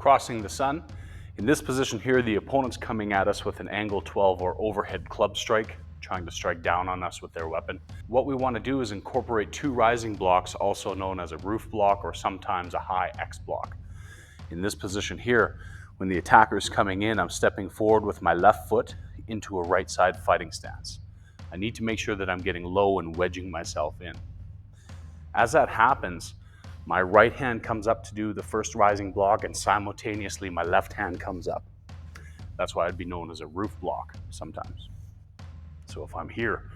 Crossing the sun. In this position here, the opponent's coming at us with an angle 12 or overhead club strike, trying to strike down on us with their weapon. What we want to do is incorporate two rising blocks, also known as a roof block or sometimes a high X block. In this position here, when the attacker is coming in, I'm stepping forward with my left foot into a right side fighting stance. I need to make sure that I'm getting low and wedging myself in. As that happens, my right hand comes up to do the first rising block, and simultaneously my left hand comes up. That's why it'd be known as a roof block sometimes. So if I'm here,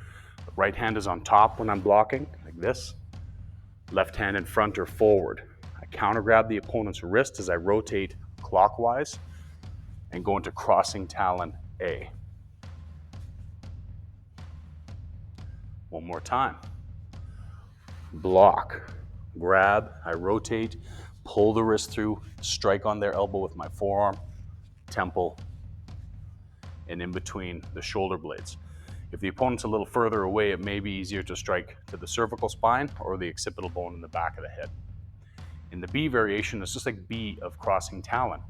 the right hand is on top when I'm blocking, like this. Left hand in front or forward. I counter grab the opponent's wrist as I rotate clockwise and go into crossing talon A. One more time. Block, grab, I rotate, pull the wrist through, strike on their elbow with my forearm, temple, and in between the shoulder blades. If the opponent's a little further away, it may be easier to strike to the cervical spine or the occipital bone in the back of the head. In the B variation, it's just like B of crossing talon.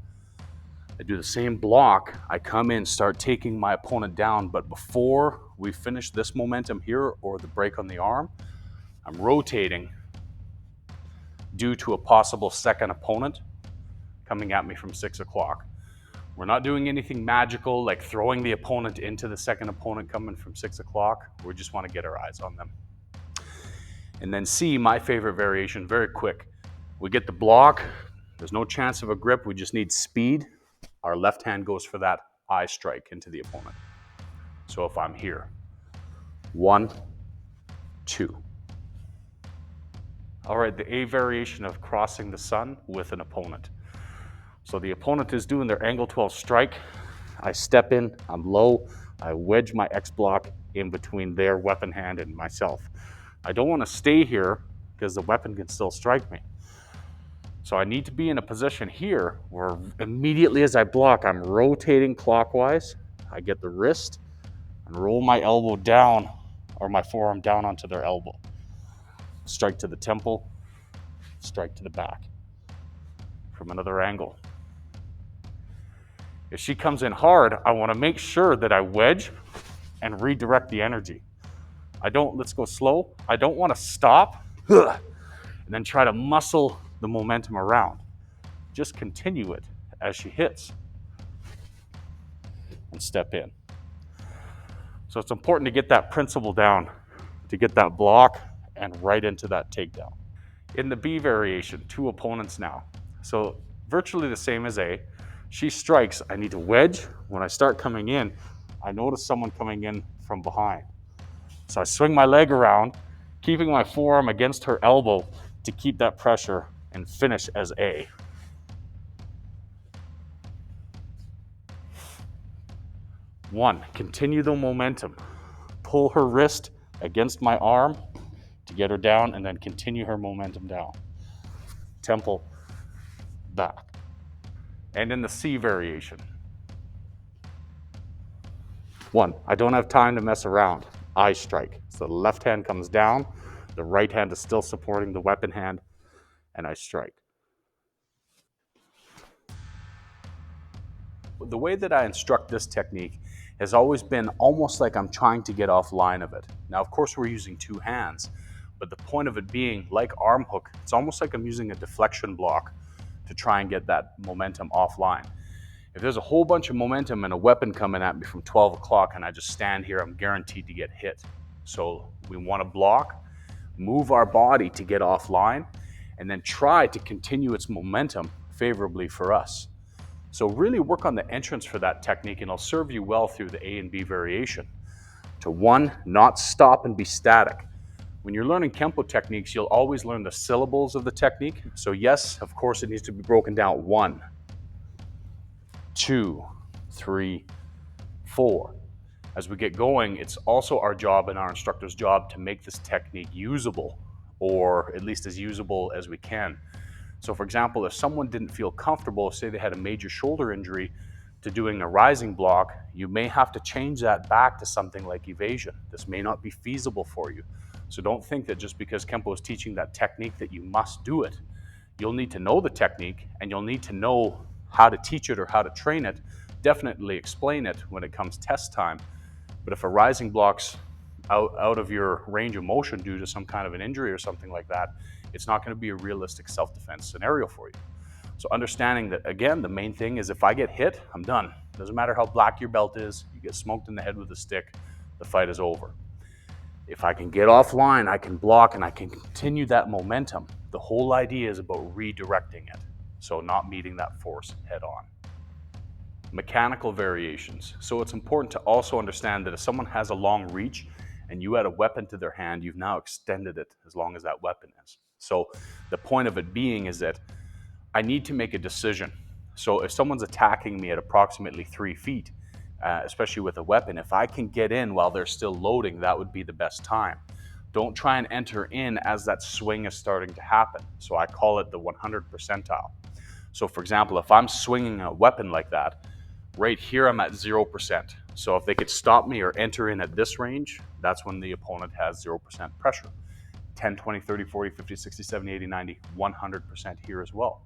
I do the same block, I come in, start taking my opponent down, but before we finish this momentum here or the break on the arm, I'm rotating due to a possible second opponent coming at me from 6 o'clock. We're not doing anything magical like throwing the opponent into the second opponent coming from 6 o'clock. We just want to get our eyes on them. And then C, my favorite variation, very quick. We get the block, there's no chance of a grip, we just need speed. Our left hand goes for that eye strike into the opponent. So if I'm here, 1, 2. All right, the A variation of crossing the sun with an opponent. So the opponent is doing their angle 12 strike. I step in, I'm low, I wedge my X block in between their weapon hand and myself. I don't want to stay here because the weapon can still strike me. So I need to be in a position here where immediately as I block, I'm rotating clockwise. I get the wrist and roll my elbow down or my forearm down onto their elbow. Strike to the temple, strike to the back from another angle. If she comes in hard, I want to make sure that I wedge and redirect the energy. Let's go slow. I don't want to stop and then try to muscle the momentum around. Just continue it as she hits and step in. So it's important to get that principle down, to get that block and right into that takedown. In the B variation, 2 opponents now. So virtually the same as A. She strikes, I need to wedge. When I start coming in, I notice someone coming in from behind. So I swing my leg around, keeping my forearm against her elbow to keep that pressure and finish as A. One, continue the momentum. Pull her wrist against my arm to get her down and then continue her momentum down. Temple, back. And in the C variation. 1, I don't have time to mess around. Eye strike. So the left hand comes down, the right hand is still supporting the weapon hand, and I strike. The way that I instruct this technique has always been almost like I'm trying to get offline of it. Now, of course, we're using 2 hands, but the point of it being, like arm hook, it's almost like I'm using a deflection block to try and get that momentum offline. If there's a whole bunch of momentum and a weapon coming at me from 12 o'clock and I just stand here, I'm guaranteed to get hit. So we want to block, move our body to get offline, and then try to continue its momentum favorably for us. So really work on the entrance for that technique, and it'll serve you well through the A and B variation. To 1, not stop and be static. When you're learning Kenpo techniques, you'll always learn the syllables of the technique. So yes, of course, it needs to be broken down. 1, 2, 3, 4. As we get going, it's also our job and our instructor's job to make this technique usable, or at least as usable as we can. So for example, if someone didn't feel comfortable, say they had a major shoulder injury, to doing a rising block, you may have to change that back to something like evasion. This may not be feasible for you. So don't think that just because Kenpo is teaching that technique that you must do it. You'll need to know the technique, and you'll need to know how to teach it or how to train it, definitely explain it when it comes test time. But if a rising block's out of your range of motion due to some kind of an injury or something like that, it's not going to be a realistic self-defense scenario for you. So understanding that, again, the main thing is if I get hit, I'm done. Doesn't matter how black your belt is, you get smoked in the head with a stick, the fight is over. If I can get offline, I can block and I can continue that momentum. The whole idea is about redirecting it, so not meeting that force head on. Mechanical variations. So it's important to also understand that if someone has a long reach and you add a weapon to their hand, you've now extended it as long as that weapon is. So the point of it being is that I need to make a decision. So if someone's attacking me at approximately 3 feet, especially with a weapon, if I can get in while they're still loading, that would be the best time. Don't try and enter in as that swing is starting to happen. So I call it the 100 percentile. So for example, if I'm swinging a weapon like that, right here I'm at 0%. So if they could stop me or enter in at this range, that's when the opponent has 0% pressure. 10, 20, 30, 40, 50, 60, 70, 80, 90, 100% here as well.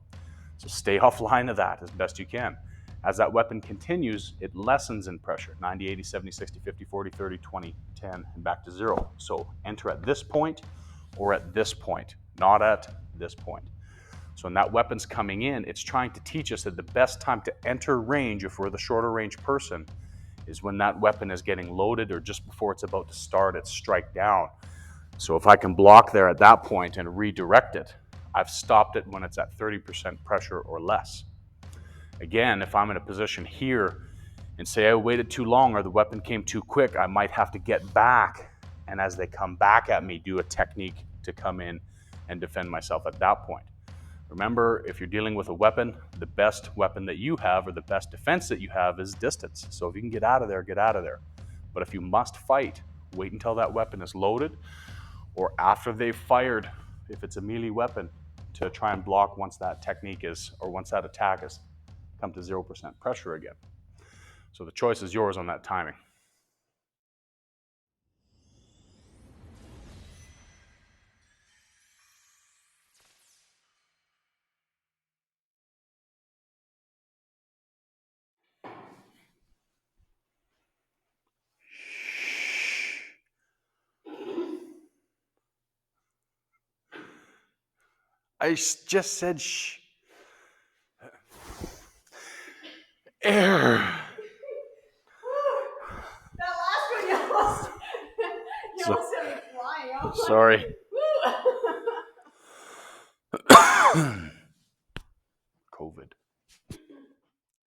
So stay offline of that as best you can. As that weapon continues, it lessens in pressure. 90, 80, 70, 60, 50, 40, 30, 20, 10, and back to 0. So enter at this point or at this point, not at this point. So when that weapon's coming in, it's trying to teach us that the best time to enter range, if we're the shorter range person, is when that weapon is getting loaded or just before it's about to start its strike down. So if I can block there at that point and redirect it, I've stopped it when it's at 30% pressure or less. Again, if I'm in a position here and say I waited too long or the weapon came too quick, I might have to get back, and as they come back at me, do a technique to come in and defend myself at that point. Remember, if you're dealing with a weapon, the best weapon that you have or the best defense that you have is distance. So if you can get out of there, get out of there. But if you must fight, wait until that weapon is loaded or after they've fired, if it's a melee weapon, to try and block once that technique is, or once that attack has come to 0% pressure again. So the choice is yours on that timing. I just said shh. Air. That last one, you almost sent me flying. I was Sorry. Like,